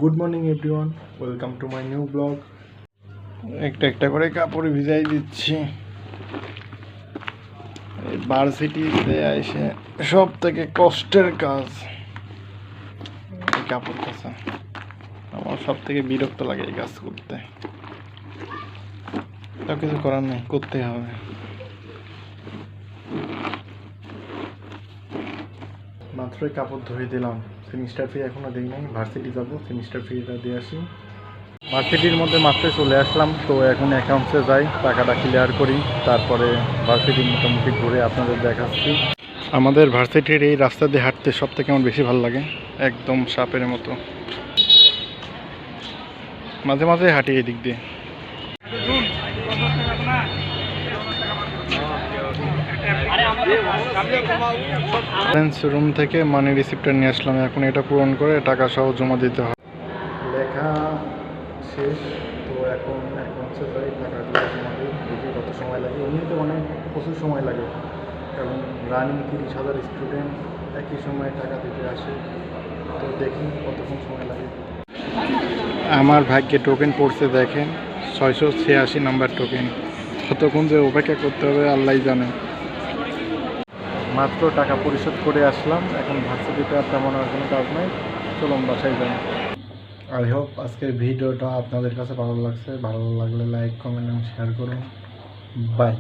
Good morning everyone, welcome to my new blog. একটা একটা করে কাপড় ভিজাই দিচ্ছি। এই ভার্সিটিতে এসে সব থেকে কষ্টের কাজ এই কাপড় কাচা। আমার সব থেকে বিরক্ত লাগে এই কাজ করতে। তাও কিছু করার নেই, করতেই হবে। মাত্রই কাপড় ধুয়ে দিলাম। সেমিস্টার ফি এখনও দিই নাই, ভার্সিটি যাবো, সেমিস্টার ফিটা দিয়ে আসি। ভার্সিটির মধ্যে মাত্রই চলে আসলাম, তো এখন অ্যাকাউন্টসে যাই, টাকাটা ক্লিয়ার করি, তারপরে ভার্সিটির মোটামুটি ঘুরে আপনাদের দেখাচ্ছি। আমাদের ভার্সিটির এই রাস্তা দিয়ে হাঁটতে সব থেকে আমার বেশি ভালো লাগে, একদম সাপের মতো। মাঝে মাঝে হাঁটি এই দিক দিয়ে। রুম থেকে মানি রিসিপ্টটা নিয়ে আসলাম, এখন এটা পূরণ করে টাকা সহ জমা দিতে হয়। লেখা শেষ, তো এখন অ্যাকাউন্টসে যাই, টাকাগুলো জমা দিই, দেখি কত সময় লাগে। এমনিতে অনেক প্রচুর সময় লাগে, কারণ রানিং 30,000 স্টুডেন্ট একই সময়ে টাকা দিতে আসে, তো দেখি কতক্ষণ সময় লাগে। আমার ভাগ্যে টোকেন পড়ছে দেখেন, 686 নাম্বার টোকেন। কতক্ষণ যে অপেক্ষা করতে হবে আল্লাহই জানে। মাত্র টাকা পরিশোধ করে আসলাম, এখন ভার্সিটিতে আর তেমন আর কোনো কাজ নাই, চলুন বাসায় যাই। আই হোপ আজকের ভিডিওটা আপনাদের কাছে ভালো লাগছে। ভালো লাগলে লাইক, কমেন্ট এবং শেয়ার করুন। বাই।